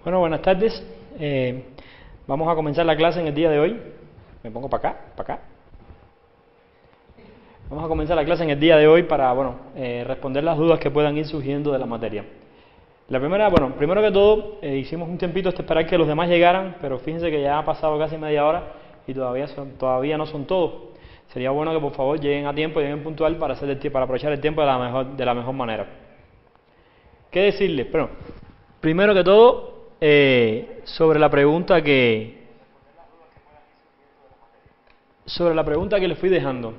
Bueno, buenas tardes. Vamos a comenzar la clase en el día de hoy. Me pongo para acá. Vamos a comenzar la clase en el día de hoy para, responder las dudas que puedan ir surgiendo de la materia. La primera, primero que todo, hicimos un tiempito hasta esperar que los demás llegaran, pero fíjense que ya ha pasado casi media hora y todavía no son todos. Sería bueno que por favor lleguen a tiempo, lleguen puntual para aprovechar el tiempo de la mejor manera. ¿Qué decirles? Bueno, primero que todo, sobre la pregunta que les fui dejando.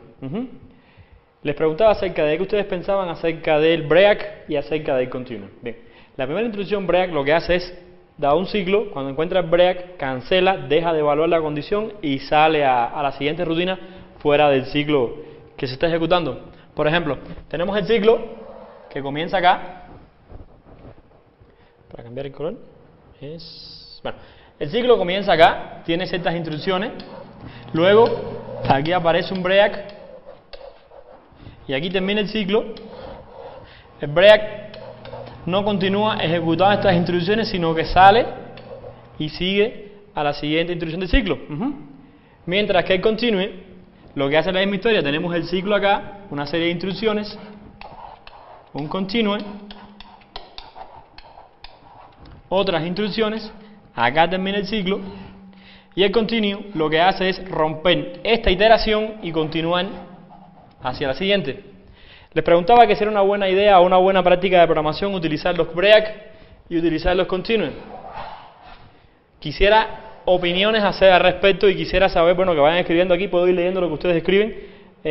Les preguntaba acerca de qué ustedes pensaban acerca del break y acerca del continuo. Bien, la primera instrucción break lo que hace es dar un ciclo, cuando encuentra el break, cancela, deja de evaluar la condición y sale a la siguiente rutina fuera del ciclo que se está ejecutando. Por ejemplo, tenemos el ciclo que comienza acá. Para cambiar el color. El ciclo comienza acá, tiene ciertas instrucciones, luego aquí aparece un break y aquí termina el ciclo. El break no continúa ejecutando estas instrucciones, sino que sale y sigue a la siguiente instrucción del ciclo. Mientras que el continue, lo que hace la misma historia, tenemos el ciclo acá, una serie de instrucciones, un continue, otras instrucciones, acá termina el ciclo, y el continue lo que hace es romper esta iteración y continuar hacia la siguiente. Les preguntaba que si era una buena idea o una buena práctica de programación utilizar los break y utilizar los continue. Quisiera opiniones al respecto y quisiera saber, que vayan escribiendo aquí, puedo ir leyendo lo que ustedes escriben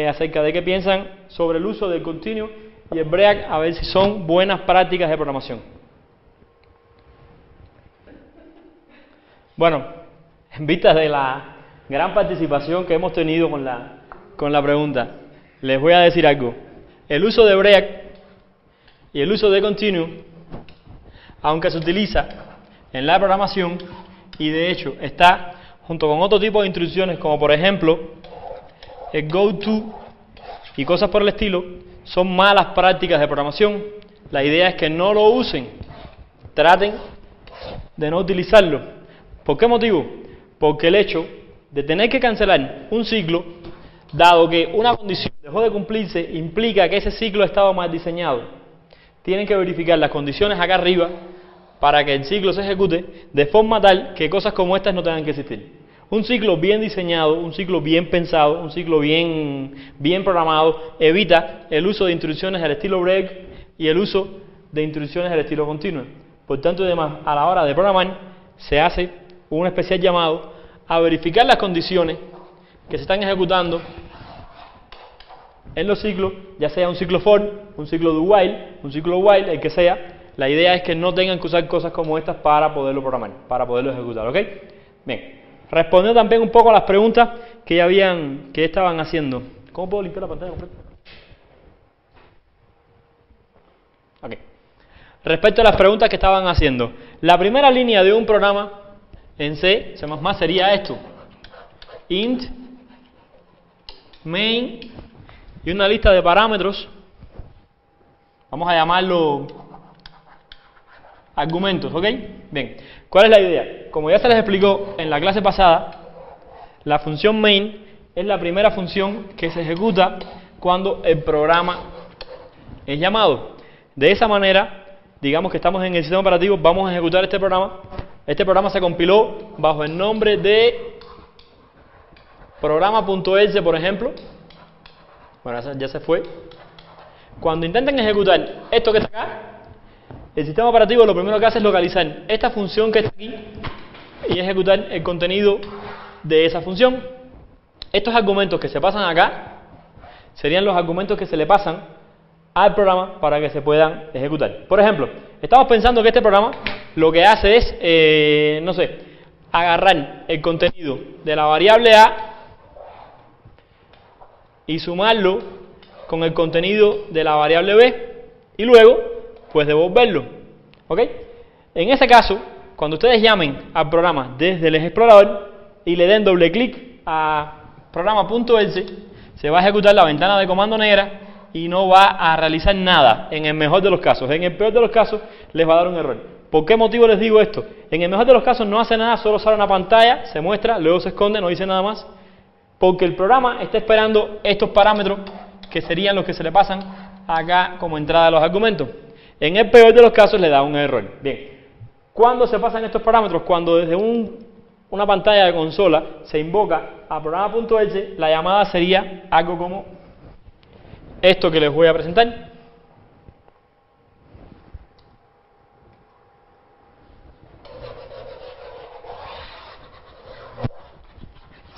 acerca de qué piensan sobre el uso del continue y el break, a ver si son buenas prácticas de programación. Bueno, en vista de la gran participación que hemos tenido con la pregunta, les voy a decir algo. El uso de break y el uso de continue, aunque se utiliza en la programación y de hecho está junto con otro tipo de instrucciones como por ejemplo el goto y cosas por el estilo, son malas prácticas de programación. La idea es que no lo usen, traten de no utilizarlo. ¿Por qué motivo? Porque el hecho de tener que cancelar un ciclo, dado que una condición dejó de cumplirse, implica que ese ciclo ha estado mal diseñado. Tienen que verificar las condiciones acá arriba para que el ciclo se ejecute de forma tal que cosas como estas no tengan que existir. Un ciclo bien diseñado, un ciclo bien pensado, un ciclo bien programado, evita el uso de instrucciones al estilo break y el uso de instrucciones al estilo continue. Por tanto, además, a la hora de programar, se hace un especial llamado a verificar las condiciones que se están ejecutando en los ciclos, ya sea un ciclo for, un ciclo do while, un ciclo while, el que sea. La idea es que no tengan que usar cosas como estas para poderlo programar, para poderlo ejecutar, ¿ok? Bien, respondiendo también un poco a las preguntas que estaban haciendo. ¿Cómo puedo limpiar la pantalla completa? Ok. Respecto a las preguntas que estaban haciendo, la primera línea de un programa en C++ sería esto: int, main y una lista de parámetros, vamos a llamarlo argumentos, ¿ok? Bien, ¿cuál es la idea? Como ya se les explicó en la clase pasada, la función main es la primera función que se ejecuta cuando el programa es llamado. De esa manera, digamos que estamos en el sistema operativo, vamos a ejecutar este programa. Este programa se compiló bajo el nombre de programa.exe, por ejemplo. Bueno, ya se fue. Cuando intenten ejecutar esto que está acá, el sistema operativo lo primero que hace es localizar esta función que está aquí y ejecutar el contenido de esa función. Estos argumentos que se pasan acá serían los argumentos que se le pasan al programa para que se puedan ejecutar. Por ejemplo, estamos pensando que este programa lo que hace es, agarrar el contenido de la variable A y sumarlo con el contenido de la variable B y luego, pues devolverlo, ¿ok? En ese caso, cuando ustedes llamen al programa desde el explorador y le den doble clic a programa.exe, se va a ejecutar la ventana de comando negra y no va a realizar nada en el mejor de los casos. En el peor de los casos les va a dar un error. ¿Por qué motivo les digo esto? En el mejor de los casos no hace nada, solo sale una pantalla, se muestra, luego se esconde, no dice nada más, porque el programa está esperando estos parámetros que serían los que se le pasan acá como entrada a los argumentos. En el peor de los casos le da un error. Bien, ¿cuándo se pasan estos parámetros? Cuando desde una pantalla de consola se invoca a programa.exe, la llamada sería algo como esto que les voy a presentar.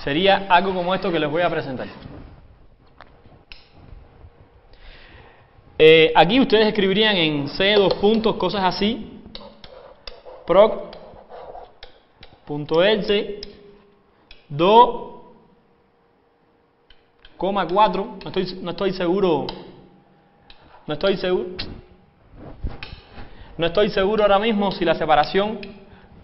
Sería algo como esto que les voy a presentar. Aquí ustedes escribirían en C, dos puntos, cosas así, proc.exe 2,4, no estoy seguro ahora mismo si la separación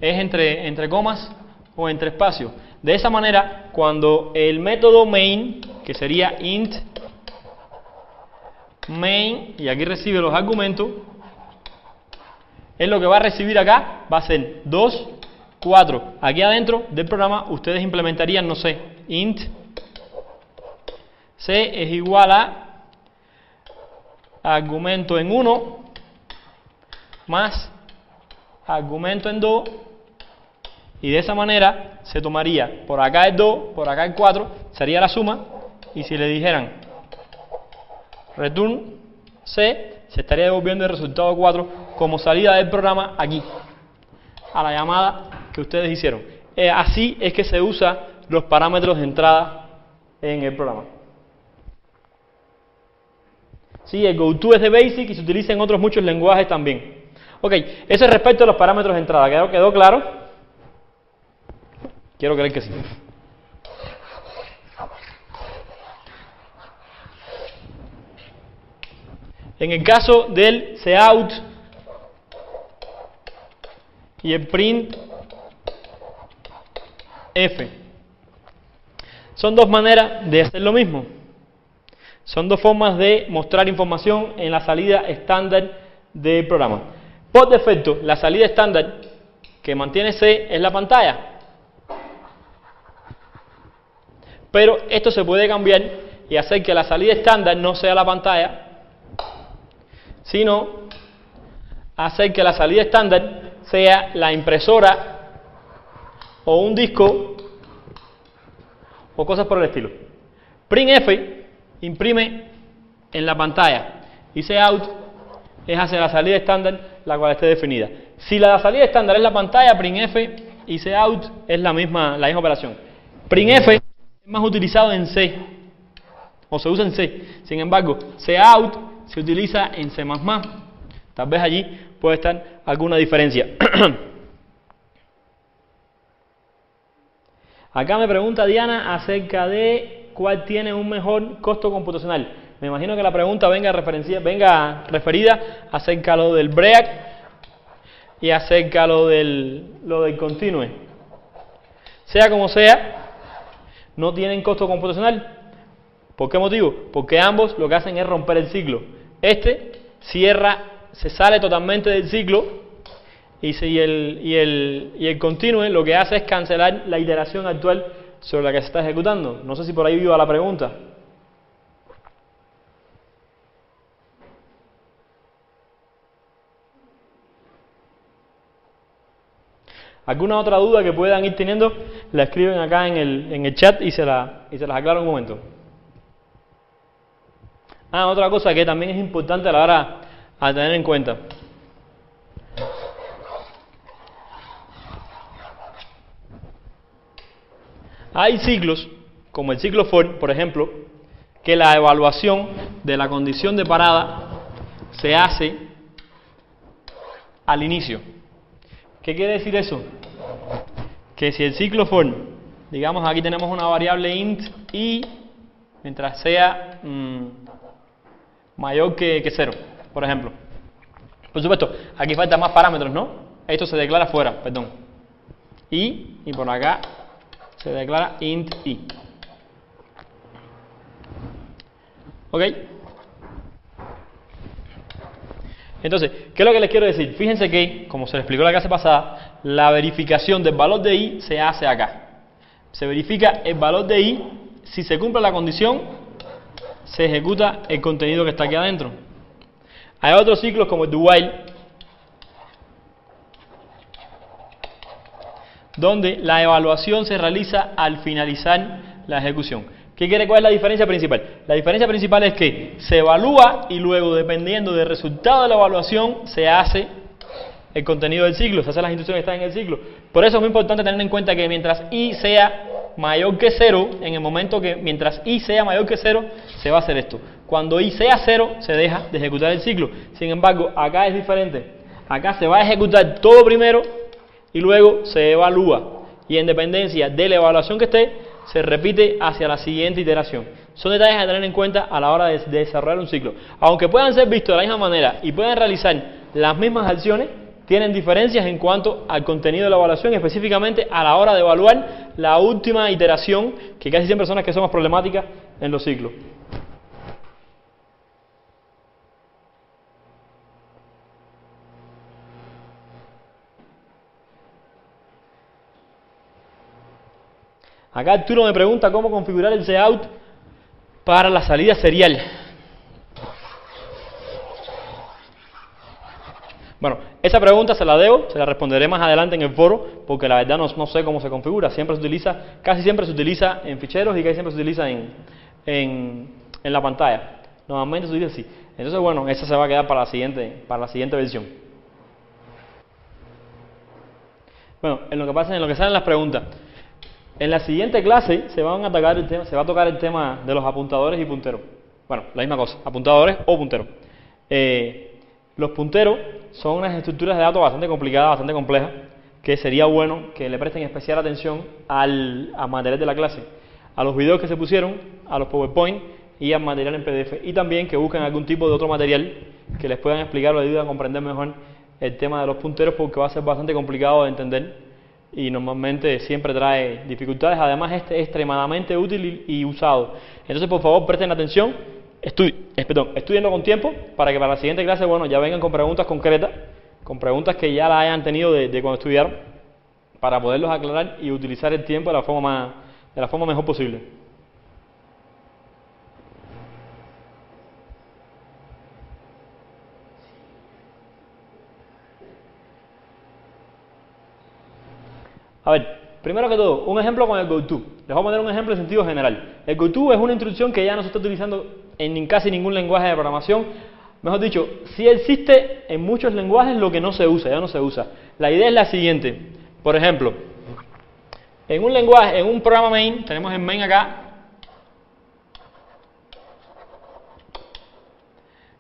es entre comas o entre espacios. De esa manera, cuando el método main, que sería int main, y aquí recibe los argumentos, es lo que va a recibir acá, va a ser 2, 4. Aquí adentro del programa ustedes implementarían, no sé, int c es igual a argumento en 1 más argumento en 2, y de esa manera se tomaría, por acá el 2, por acá el 4, sería la suma, y si le dijeran return C, se estaría devolviendo el resultado 4 como salida del programa aquí, a la llamada que ustedes hicieron. Así es que se usa los parámetros de entrada en el programa. Sí, el GoTo es de Basic y se utiliza en otros muchos lenguajes también. Ok, eso es respecto a los parámetros de entrada. ¿Quedó claro? Quiero creer que sí. En el caso del cout y el print f, son dos maneras de hacer lo mismo. Son dos formas de mostrar información en la salida estándar del programa. Por defecto, la salida estándar que mantiene C es la pantalla. Pero esto se puede cambiar y hacer que la salida estándar no sea la pantalla, sino hacer que la salida estándar sea la impresora o un disco o cosas por el estilo. Printf imprime en la pantalla y cout es hacia la salida estándar, la cual esté definida. Si la salida estándar es la pantalla, printf y cout es la misma operación. Printf es más utilizado en C, o se usa en C. Sin embargo, cout se utiliza en C++. Tal vez allí puede estar alguna diferencia. Acá me pregunta Diana acerca de cuál tiene un mejor costo computacional. Me imagino que la pregunta venga referida acerca de lo del break y acerca de lo del continue. Sea como sea, no tienen costo computacional. ¿Por qué motivo? Porque ambos lo que hacen es romper el ciclo. Este se sale totalmente del ciclo, y el continue lo que hace es cancelar la iteración actual sobre la que se está ejecutando. No sé si por ahí iba la pregunta. ¿Alguna otra duda que puedan ir teniendo? La escriben acá en el chat y se las aclaro un momento. Otra cosa que también es importante a la hora a tener en cuenta. Hay ciclos, como el ciclo for, por ejemplo, que la evaluación de la condición de parada se hace al inicio. ¿Qué quiere decir eso? Que si el ciclo for, digamos aquí tenemos una variable int i, mientras sea mayor que 0, por ejemplo. Por supuesto, aquí faltan más parámetros, ¿no? Esto se declara fuera, perdón. Y por acá se declara int i. ¿Ok? Entonces, ¿qué es lo que les quiero decir? Fíjense que, como se les explicó en la clase pasada, la verificación del valor de i se hace acá. Se verifica el valor de i, si se cumple la condición, se ejecuta el contenido que está aquí adentro. Hay otros ciclos como el do while, donde la evaluación se realiza al finalizar la ejecución. ¿Cuál es la diferencia principal? La diferencia principal es que se evalúa y luego, dependiendo del resultado de la evaluación, se hace el contenido del ciclo, se hacen las instrucciones que están en el ciclo. Por eso es muy importante tener en cuenta que mientras i sea mayor que 0, en el momento que mientras i sea mayor que 0, se va a hacer esto. Cuando i sea 0, se deja de ejecutar el ciclo. Sin embargo, acá es diferente. Acá se va a ejecutar todo primero y luego se evalúa. Y en dependencia de la evaluación que esté, se repite hacia la siguiente iteración. Son detalles a tener en cuenta a la hora de desarrollar un ciclo. Aunque puedan ser vistos de la misma manera y puedan realizar las mismas acciones, tienen diferencias en cuanto al contenido de la evaluación, específicamente a la hora de evaluar la última iteración, que casi siempre son las que son más problemáticas en los ciclos. Acá Arturo me pregunta cómo configurar el cout para la salida serial. Bueno, esa pregunta se la debo, se la responderé más adelante en el foro, porque la verdad no sé cómo se configura. Siempre se utiliza, casi siempre se utiliza en ficheros y casi siempre se utiliza en la pantalla. Normalmente se utiliza así. Entonces, bueno, esa se va a quedar para la siguiente versión. Bueno, en lo que salen las preguntas. En la siguiente clase se va a tocar el tema de los apuntadores y punteros. Bueno, la misma cosa, apuntadores o punteros. Los punteros son unas estructuras de datos bastante complicadas, bastante complejas, que sería bueno que le presten especial atención al material de la clase, a los videos que se pusieron, a los PowerPoint y al material en PDF. Y también que busquen algún tipo de otro material que les puedan explicar o les ayude a comprender mejor el tema de los punteros, porque va a ser bastante complicado de entender y normalmente siempre trae dificultades. Además, este es extremadamente útil y usado. Entonces, por favor, presten atención, estudienlo con tiempo, para que para la siguiente clase, bueno, ya vengan con preguntas concretas, con preguntas que ya las hayan tenido de cuando estudiaron, para poderlos aclarar y utilizar el tiempo de la forma mejor posible. A ver, primero que todo, un ejemplo con el GoTo. Les voy a poner un ejemplo en sentido general. El GoTo es una instrucción que ya no se está utilizando en casi ningún lenguaje de programación. Mejor dicho, sí existe en muchos lenguajes, lo que no se usa, ya no se usa. La idea es la siguiente. Por ejemplo, en un lenguaje, en un programa main, tenemos el main acá,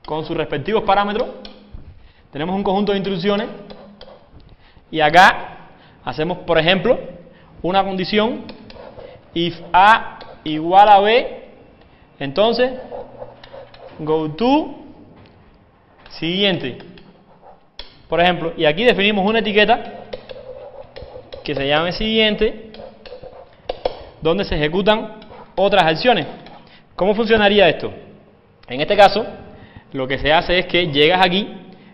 con sus respectivos parámetros. Tenemos un conjunto de instrucciones y acá hacemos, por ejemplo, una condición if A igual a B, entonces GoTo siguiente, por ejemplo, y aquí definimos una etiqueta que se llame siguiente, donde se ejecutan otras acciones. ¿Cómo funcionaría esto? En este caso, lo que se hace es que llegas aquí,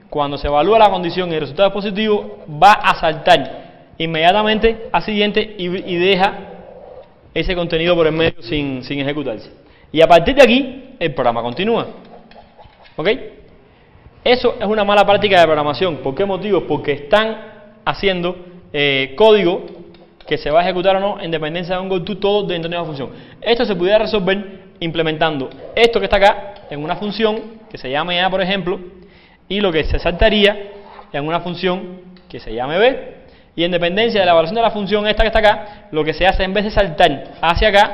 cuando se evalúa la condición y el resultado es positivo, va a saltar inmediatamente a siguiente y deja ese contenido por el medio sin ejecutarse. Y a partir de aquí, el programa continúa. ¿Ok? Eso es una mala práctica de programación. ¿Por qué motivo? Porque están haciendo código que se va a ejecutar o no en dependencia de un GoTo, todo dentro de una función. Esto se pudiera resolver implementando esto que está acá en una función que se llame A, por ejemplo, y lo que se saltaría en una función que se llame B. Y en dependencia de la evaluación de la función esta que está acá, lo que se hace en vez de saltar hacia acá,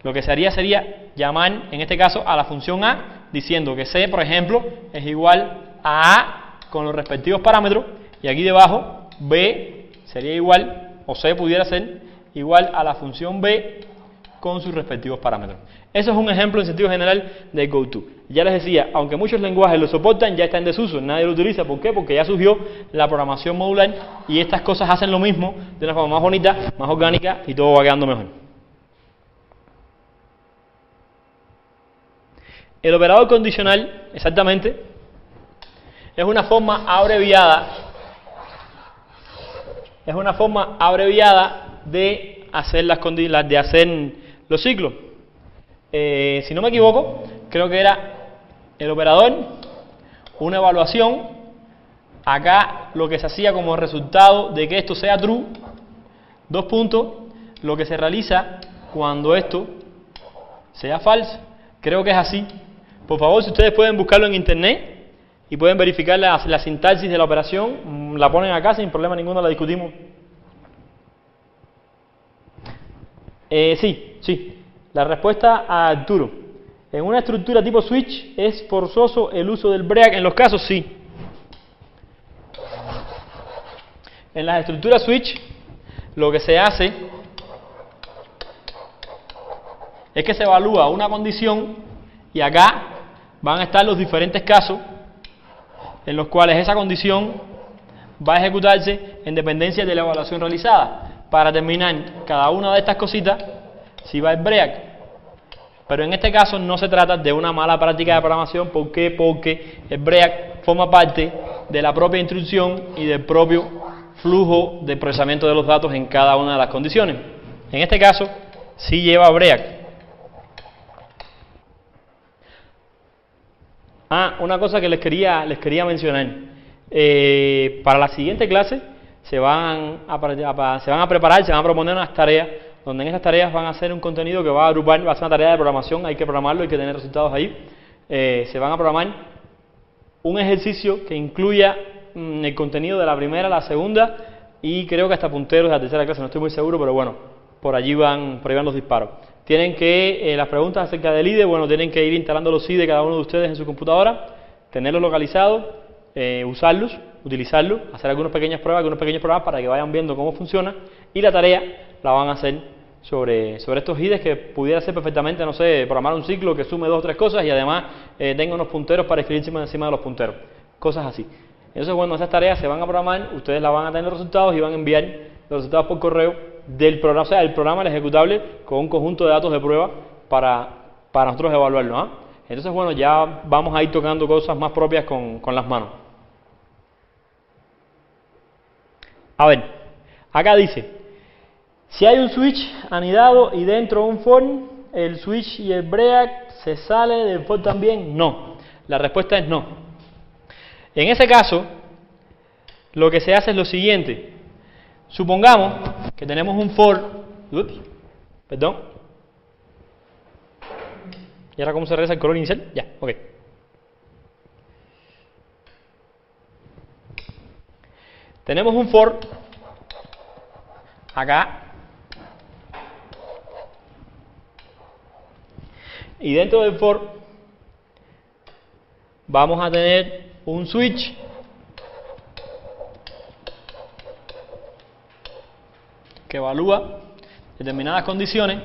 lo que se haría sería llamar, en este caso, a la función A, diciendo que C, por ejemplo, es igual a A con los respectivos parámetros, y aquí debajo B sería igual, o C pudiera ser igual a la función B con sus respectivos parámetros. Eso es un ejemplo en sentido general de GoTo. Ya les decía, aunque muchos lenguajes lo soportan, ya está en desuso, nadie lo utiliza. ¿Por qué? Porque ya surgió la programación modular y estas cosas hacen lo mismo de una forma más bonita, más orgánica y todo va quedando mejor. El operador condicional, exactamente, es una forma abreviada. Es una forma abreviada de hacer los ciclos. Si no me equivoco, creo que era el operador, una evaluación. Acá lo que se hacía como resultado de que esto sea true, 2 puntos, lo que se realiza cuando esto sea falso. Creo que es así. Por favor, si ustedes pueden buscarlo en internet y pueden verificar la sintaxis de la operación, la ponen acá sin problema ninguno, la discutimos. Sí. La respuesta a Arturo. En una estructura tipo switch, ¿es forzoso el uso del break? En los casos, sí. En las estructuras switch, lo que se hace es que se evalúa una condición y acá van a estar los diferentes casos en los cuales esa condición va a ejecutarse en dependencia de la evaluación realizada para determinar cada una de estas cositas si va el break. Pero en este caso no se trata de una mala práctica de programación. ¿Por qué? Porque el break forma parte de la propia instrucción y del propio flujo de procesamiento de los datos en cada una de las condiciones. En este caso sí lleva break. Una cosa que les quería mencionar. Para la siguiente clase se van a preparar, se van a proponer unas tareas, donde en esas tareas van a hacer un contenido que va a agrupar, va a ser una tarea de programación, hay que programarlo, hay que tener resultados ahí. Se van a programar un ejercicio que incluya el contenido de la primera, la segunda y creo que hasta punteros de la tercera clase, no estoy muy seguro, pero bueno, por allí van los disparos. Tienen que, las preguntas acerca del IDE, bueno, tienen que ir instalando los IDE cada uno de ustedes en su computadora, tenerlos localizados, usarlos, utilizarlos, hacer algunas pequeñas pruebas, algunos pequeños programas para que vayan viendo cómo funciona, y la tarea la van a hacer sobre estos IDEs, que pudiera ser perfectamente, no sé, programar un ciclo que sume 2 o 3 cosas y además tenga unos punteros para escribir encima de los punteros, cosas así. Entonces, bueno, esas tareas se van a programar, ustedes las van a tener los resultados y van a enviar los resultados por correo del programa, o sea, el programa, el ejecutable, con un conjunto de datos de prueba para nosotros evaluarlo. Entonces, bueno, ya vamos a ir tocando cosas más propias con las manos. A ver, acá dice, si hay un switch anidado y dentro un for, el switch y el break se sale del for también. No, la respuesta es no. En ese caso, lo que se hace es lo siguiente. Supongamos que tenemos un for, ¿y ahora cómo se regresa el color inicial? Ya, ok. Tenemos un for acá y dentro del for vamos a tener un switch que evalúa determinadas condiciones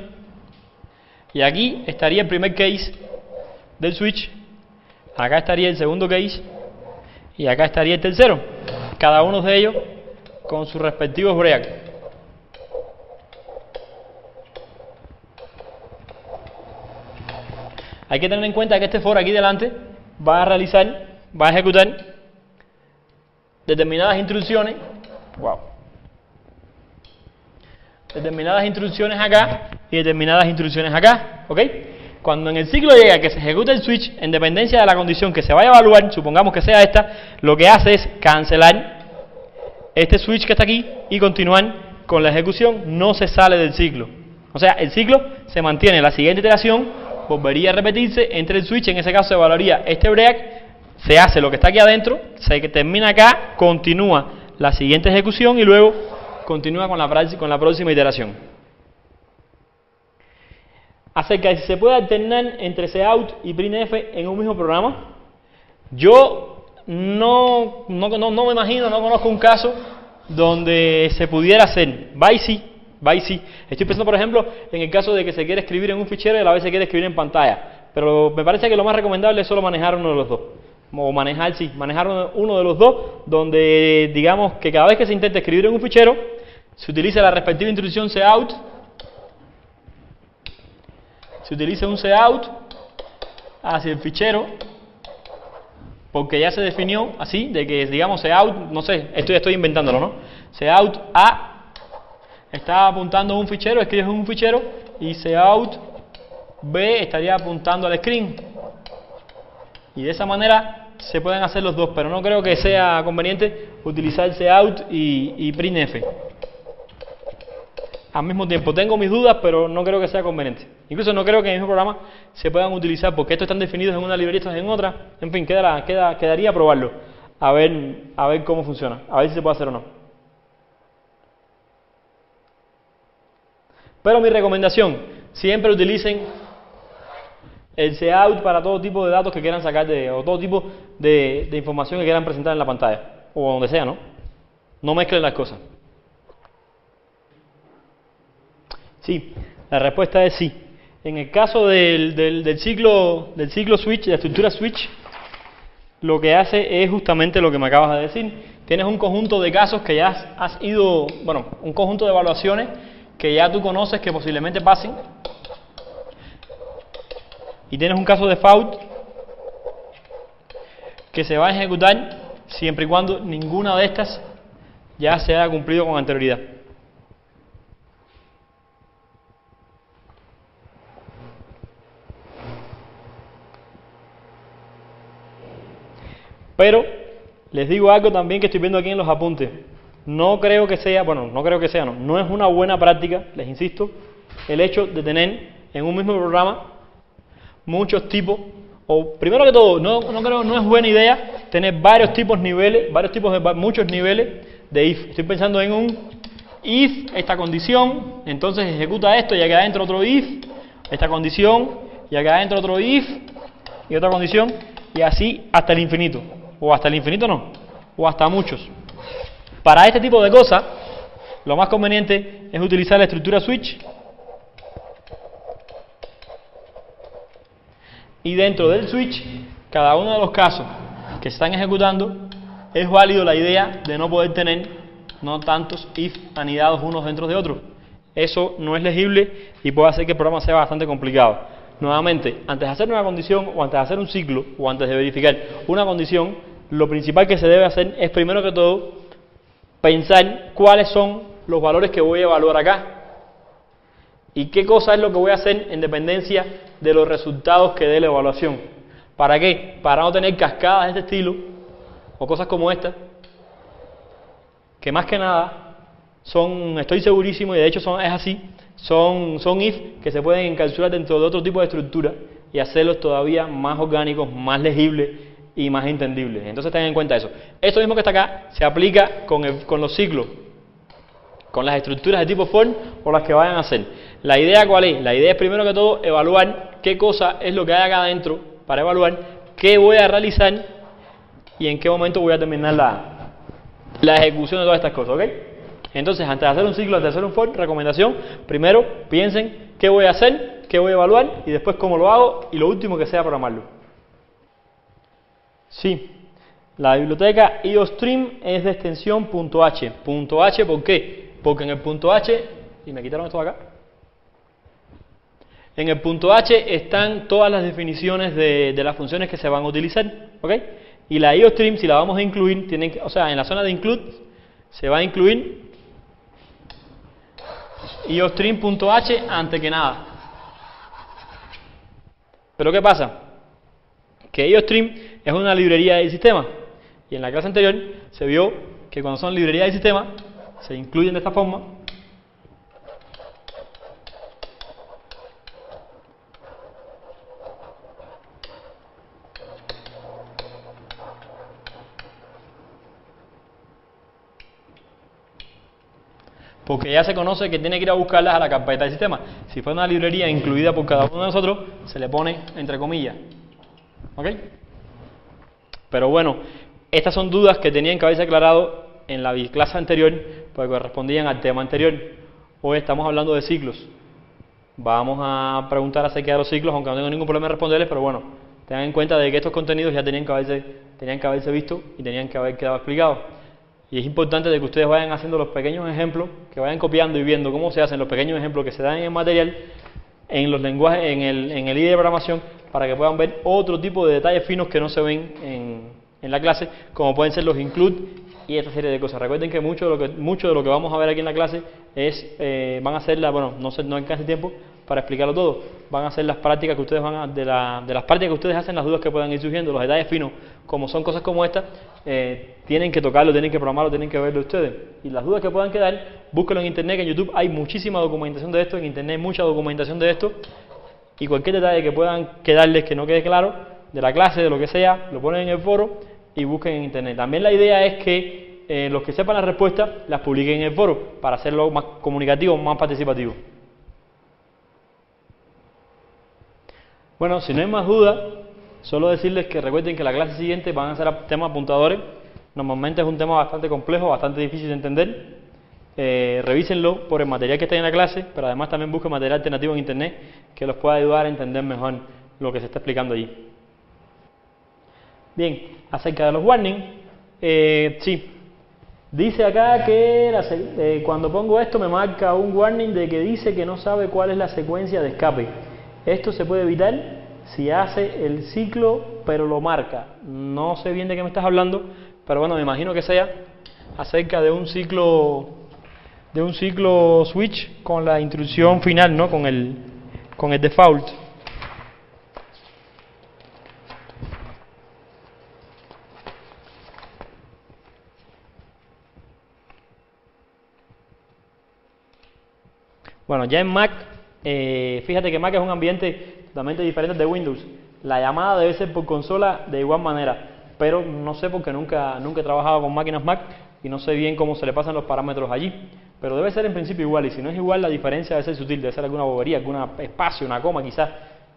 y aquí estaría el primer case del switch, acá estaría el segundo case y acá estaría el tercero, cada uno de ellos con sus respectivos break. Hay que tener en cuenta que este for aquí delante va a ejecutar determinadas instrucciones, determinadas instrucciones acá y determinadas instrucciones acá, ¿ok? Cuando en el ciclo llega que se ejecuta el switch, en dependencia de la condición que se vaya a evaluar, supongamos que sea esta, lo que hace es cancelar este switch que está aquí y continuar con la ejecución, no se sale del ciclo. O sea, el ciclo se mantiene, la siguiente iteración volvería a repetirse entre el switch, en ese caso se evaluaría este break, se hace lo que está aquí adentro, se termina acá, continúa la siguiente ejecución y luego continúa con la próxima iteración. Acerca de si se puede alternar entre cout y printf en un mismo programa, yo no me imagino, no conozco un caso donde se pudiera hacer. Va y sí. Estoy pensando, por ejemplo, en el caso de que se quiere escribir en un fichero y a la vez se quiere escribir en pantalla, pero me parece que lo más recomendable es solo manejar uno de los dos. O manejar uno de los dos, donde digamos que cada vez que se intente escribir en un fichero, se utiliza la respectiva instrucción cout, se utiliza un cout hacia el fichero porque ya se definió así, de que digamos Cout, no sé, estoy inventándolo, ¿no? Cout A está apuntando a un fichero, escribes un fichero, y Cout B estaría apuntando al screen. Y de esa manera se pueden hacer los dos, pero no creo que sea conveniente utilizar Cout y printf al mismo tiempo. Tengo mis dudas, pero no creo que sea conveniente. Incluso no creo que en el mismo programa se puedan utilizar, porque estos están definidos en una librería, estos en otra. En fin, quedaría probarlo, a ver cómo funciona, a ver si se puede hacer o no. Pero mi recomendación, siempre utilicen el Cout para todo tipo de datos que quieran sacar o todo tipo de información que quieran presentar en la pantalla, o donde sea, ¿no? No mezclen las cosas. Sí, la respuesta es sí. En el caso del ciclo switch, de la estructura switch, lo que hace es justamente lo que me acabas de decir. Tienes un conjunto de casos que ya has ido, bueno, un conjunto de evaluaciones que ya tú conoces que posiblemente pasen. Y tienes un caso de fault que se va a ejecutar siempre y cuando ninguna de estas ya se haya cumplido con anterioridad. Pero les digo algo también que estoy viendo aquí en los apuntes. No creo que sea, no es una buena práctica, les insisto, el hecho de tener en un mismo programa muchos tipos, o primero que todo, no es buena idea tener muchos niveles de if. Estoy pensando en un if, esta condición, entonces ejecuta esto y ya queda dentro otro if, esta condición, ya queda dentro otro if, y otra condición, y así hasta el infinito. O hasta el infinito no, o hasta muchos. Para este tipo de cosas, lo más conveniente es utilizar la estructura switch. Y dentro del switch, cada uno de los casos que se están ejecutando, es válido la idea de no poder tener tantos if anidados unos dentro de otros. Eso no es legible y puede hacer que el programa sea bastante complicado. Nuevamente, antes de hacer una condición, o antes de hacer un ciclo, o antes de verificar una condición, lo principal que se debe hacer es, primero que todo, pensar cuáles son los valores que voy a evaluar acá y qué cosa es lo que voy a hacer en dependencia de los resultados que dé la evaluación. ¿Para qué? Para no tener cascadas de este estilo o cosas como esta, que más que nada son, estoy segurísimo, y de hecho es así, son if que se pueden encapsular dentro de otro tipo de estructura y hacerlos todavía más orgánicos, más legibles y más entendibles. Entonces tengan en cuenta eso. Esto mismo que está acá se aplica con los ciclos, con las estructuras de tipo for o las que vayan a hacer. La idea, ¿cuál es? La idea es, primero que todo, evaluar qué cosa es lo que hay acá adentro, para evaluar qué voy a realizar y en qué momento voy a terminar la ejecución de todas estas cosas, ¿ok? Entonces, antes de hacer un ciclo, antes de hacer un for, recomendación, primero piensen qué voy a hacer, qué voy a evaluar y después cómo lo hago, y lo último que sea programarlo. Sí, la biblioteca IOStream es de extensión .h. .h, ¿por qué? Porque en el .h, y me quitaron esto de acá, en el .h están todas las definiciones de las funciones que se van a utilizar, ¿ok? Y la IOStream, si la vamos a incluir, o sea, en la zona de include, se va a incluir IOStream.h antes que nada. Pero ¿qué pasa? Que IOStream es una librería del sistema, y en la clase anterior se vio que cuando son librerías del sistema se incluyen de esta forma, porque ya se conoce que tiene que ir a buscarlas a la carpeta del sistema. Si fuera una librería incluida por cada uno de nosotros, se le pone entre comillas, ¿ok? Pero bueno, estas son dudas que tenían que haberse aclarado en la clase anterior, porque correspondían al tema anterior. Hoy estamos hablando de ciclos. Vamos a preguntar acerca de los ciclos, aunque no tengo ningún problema en responderles, pero bueno, tengan en cuenta de que estos contenidos ya tenían que haberse visto y tenían que haber quedado explicados. Y es importante de que ustedes vayan haciendo los pequeños ejemplos, que vayan copiando y viendo cómo se hacen los pequeños ejemplos que se dan en el material, en los lenguajes, en el IDE de programación, para que puedan ver otro tipo de detalles finos que no se ven en la clase, como pueden ser los include y esta serie de cosas. Recuerden que mucho de lo que vamos a ver aquí en la clase van a ser no hay casi tiempo para explicarlo todo. Van a ser las prácticas que ustedes de las prácticas que ustedes hacen, las dudas que puedan ir surgiendo, los detalles finos, como son cosas como esta, tienen que tocarlo, tienen que programarlo, tienen que verlo ustedes. Y las dudas que puedan quedar, búsquenlo en internet, que en YouTube hay muchísima documentación de esto, en internet mucha documentación de esto, y cualquier detalle que puedan quedarles que no quede claro, de la clase, de lo que sea, lo ponen en el foro y busquen en internet. También la idea es que los que sepan las respuestas las publiquen en el foro para hacerlo más comunicativo, más participativo. Bueno, si no hay más dudas, solo decirles que recuerden que la clase siguiente van a ser temas apuntadores. Normalmente es un tema bastante complejo, bastante difícil de entender. Revísenlo por el material que está en la clase, pero además también busquen material alternativo en internet que los pueda ayudar a entender mejor lo que se está explicando allí. Bien, acerca de los warnings, sí, dice acá que cuando pongo esto me marca un warning de que dice que no sabe cuál es la secuencia de escape. Esto se puede evitar si hace el ciclo pero lo marca. No sé bien de qué me estás hablando, pero bueno, me imagino que sea acerca de un ciclo switch con la instrucción final, ¿no? Con el default. Bueno, ya en Mac, fíjate que Mac es un ambiente totalmente diferente de Windows. La llamada debe ser por consola de igual manera, pero no sé porque nunca he trabajado con máquinas Mac y no sé bien cómo se le pasan los parámetros allí. Pero debe ser en principio igual, y si no es igual la diferencia debe ser sutil, debe ser alguna bobería, algún espacio, una coma quizás,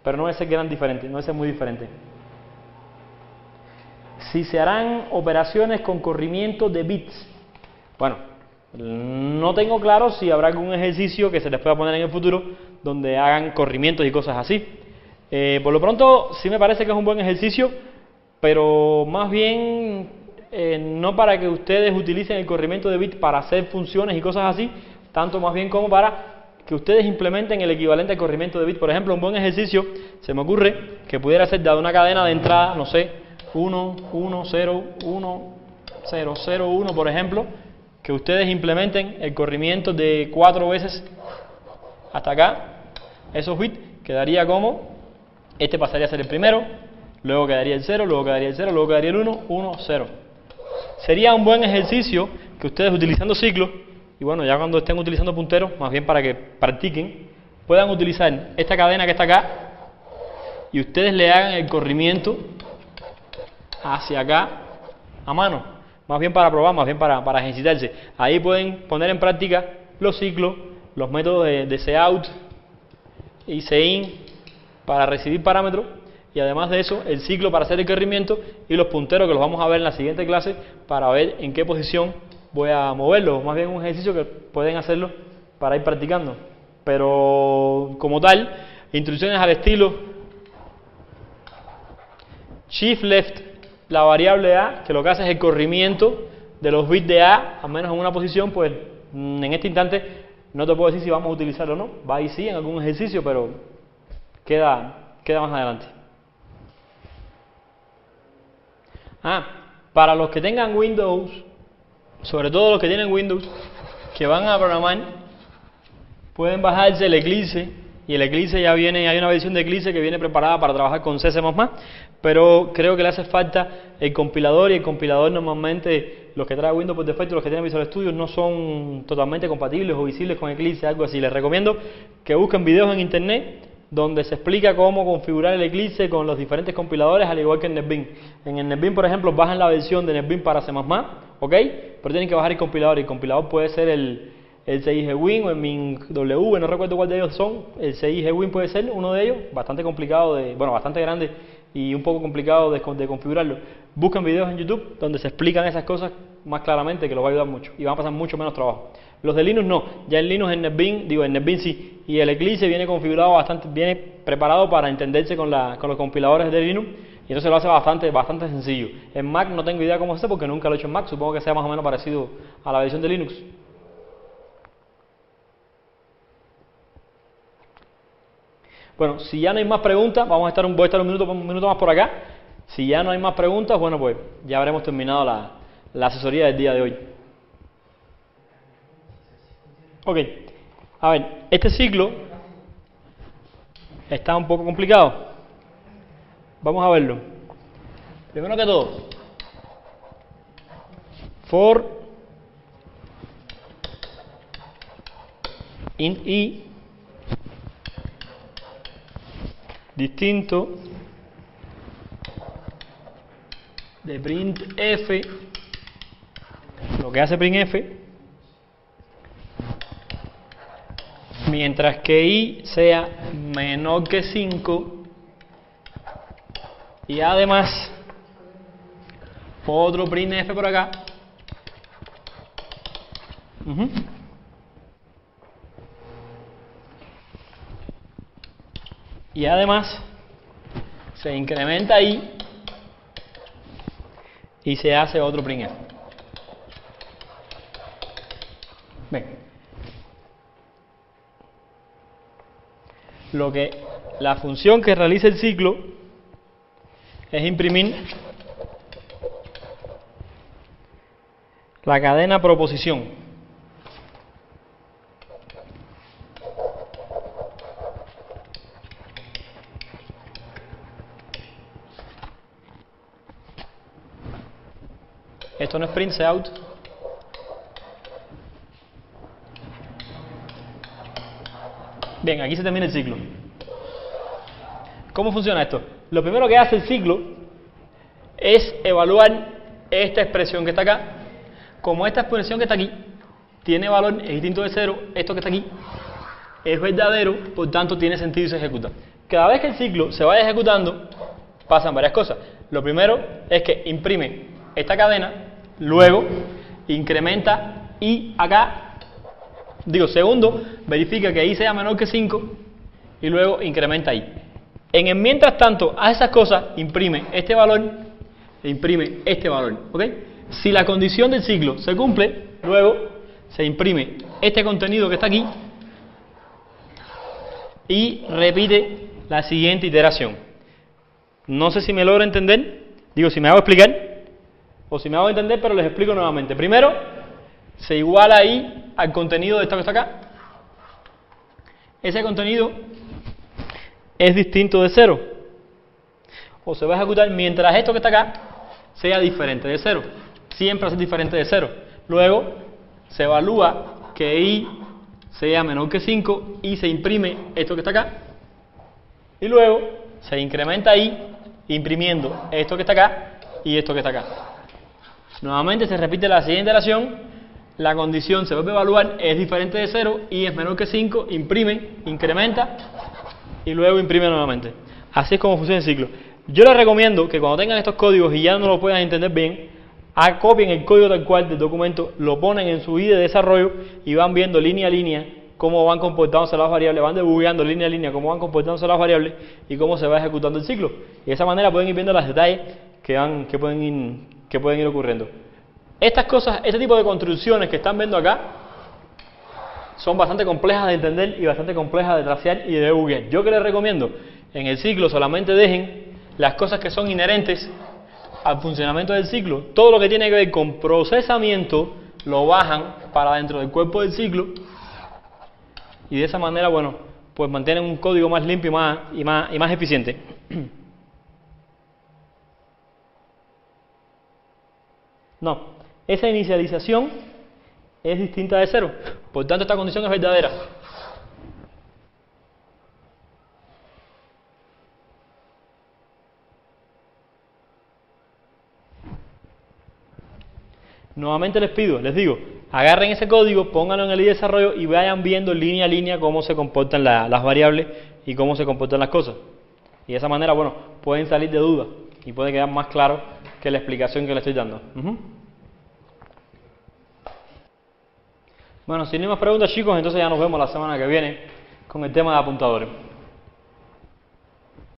pero no debe ser gran diferente, no debe ser muy diferente. Si se harán operaciones con corrimiento de bits. Bueno, no tengo claro si habrá algún ejercicio que se les pueda poner en el futuro donde hagan corrimientos y cosas así. Por lo pronto sí me parece que es un buen ejercicio, pero más bien no para que ustedes utilicen el corrimiento de bits para hacer funciones y cosas así, tanto más bien como para que ustedes implementen el equivalente al corrimiento de bits. Por ejemplo, un buen ejercicio se me ocurre que pudiera ser dado una cadena de entrada, no sé, 1, 1, 0, 1, 0, 0, 1, por ejemplo, que ustedes implementen el corrimiento de 4 veces hasta acá, esos bits, quedaría como, este pasaría a ser el primero, luego quedaría el 0, luego quedaría el 0, luego quedaría el 1, 1, 0. Sería un buen ejercicio que ustedes utilizando ciclos, y bueno, ya cuando estén utilizando punteros, más bien para que practiquen, puedan utilizar esta cadena que está acá, y ustedes le hagan el corrimiento hacia acá a mano. Más bien para probar, más bien para ejercitarse. Ahí pueden poner en práctica los ciclos, los métodos de cout y coin para recibir parámetros, y además de eso, el ciclo para hacer el corrimiento y los punteros que los vamos a ver en la siguiente clase para ver en qué posición voy a moverlos. Más bien un ejercicio que pueden hacerlo para ir practicando. Pero como tal, instrucciones al estilo shift left, la variable A, que lo que hace es el corrimiento de los bits de A, al menos en una posición, pues en este instante no te puedo decir si vamos a utilizarlo o no. Va y sí en algún ejercicio, pero queda más adelante. Para los que tengan Windows, sobre todo los que tienen Windows, que van a programar, pueden bajarse el Eclipse, y el Eclipse ya viene, hay una versión de Eclipse que viene preparada para trabajar con C++, pero creo que le hace falta el compilador, y el compilador normalmente, los que trae Windows por defecto, los que tienen Visual Studio, no son totalmente compatibles o visibles con Eclipse, algo así. Les recomiendo que busquen videos en internet donde se explica cómo configurar el Eclipse con los diferentes compiladores, al igual que en NetBeans. En el NetBeans, por ejemplo, bajan la versión de NetBeans para C++, ¿ok? Pero tienen que bajar el compilador, y el compilador puede ser el CIGWin o el MinW, no recuerdo cuál de ellos son. El CIGWin puede ser uno de ellos, bastante complicado, bastante grande y un poco complicado de configurarlo. Busquen videos en YouTube donde se explican esas cosas más claramente, que los va a ayudar mucho y van a pasar mucho menos trabajo. Los de Linux no, ya en Linux, en NetBeans sí, y el Eclipse viene configurado viene preparado para entenderse con los compiladores de Linux, y entonces lo hace bastante sencillo. En Mac no tengo idea cómo se hace porque nunca lo he hecho en Mac, supongo que sea más o menos parecido a la versión de Linux. Bueno, si ya no hay más preguntas, voy a estar un minuto más por acá. Si ya no hay más preguntas, bueno, pues ya habremos terminado la asesoría del día de hoy. Ok, a ver, este ciclo está un poco complicado. Vamos a verlo. Primero que todo, for int i distinto de printf, lo que hace printf, mientras que i sea menor que 5 y además otro printf por acá. Y además se incrementa ahí y se hace otro printf. Bien. La función que realiza el ciclo es imprimir la cadena proposición. Esto no es print out. Bien, aquí se termina el ciclo. ¿Cómo funciona esto? Lo primero que hace el ciclo es evaluar esta expresión que está acá. Como esta expresión que está aquí tiene valor, es distinto de 0, esto que está aquí es verdadero, por tanto tiene sentido y se ejecuta. Cada vez que el ciclo se vaya ejecutando, pasan varias cosas. Lo primero es que imprime esta cadena, luego incrementa i acá. Segundo, verifica que i sea menor que 5 y luego incrementa i. En el mientras tanto, a esas cosas imprime este valor e imprime este valor. ¿Ok? Si la condición del ciclo se cumple, luego se imprime este contenido que está aquí y repite la siguiente iteración. No sé si me logro entender, si me hago explicar o si me hago entender, pero les explico nuevamente. Primero, se iguala ahí al contenido de esto que está acá. Ese contenido es distinto de 0. O se va a ejecutar mientras esto que está acá sea diferente de 0. Siempre va a ser diferente de 0. Luego se evalúa que i sea menor que 5 y se imprime esto que está acá. Y luego se incrementa i imprimiendo esto que está acá y esto que está acá. Nuevamente se repite la siguiente iteración. La condición se vuelve a evaluar, es diferente de 0 y es menor que 5, imprime, incrementa y luego imprime nuevamente. Así es como funciona el ciclo. Yo les recomiendo que cuando tengan estos códigos y ya no lo puedan entender bien, copien el código tal cual del documento, lo ponen en su IDE de desarrollo y van viendo línea a línea cómo van comportándose las variables, van debugueando línea a línea cómo van comportándose las variables y cómo se va ejecutando el ciclo. Y de esa manera pueden ir viendo los detalles que pueden ir ocurriendo. Estas cosas, este tipo de construcciones que están viendo acá son bastante complejas de entender y bastante complejas de tracear y de debuguear. Yo que les recomiendo, en el ciclo solamente dejen las cosas que son inherentes al funcionamiento del ciclo. Todo lo que tiene que ver con procesamiento lo bajan para dentro del cuerpo del ciclo y de esa manera, pues mantienen un código más limpio y más eficiente. No. Esa inicialización es distinta de 0, por tanto esta condición es verdadera. Nuevamente les digo, agarren ese código, pónganlo en el IDE de desarrollo y vayan viendo línea a línea cómo se comportan las variables y cómo se comportan las cosas. Y de esa manera, pueden salir de dudas y puede quedar más claro que la explicación que les estoy dando. Bueno, si no hay más preguntas, chicos, entonces ya nos vemos la semana que viene con el tema de apuntadores.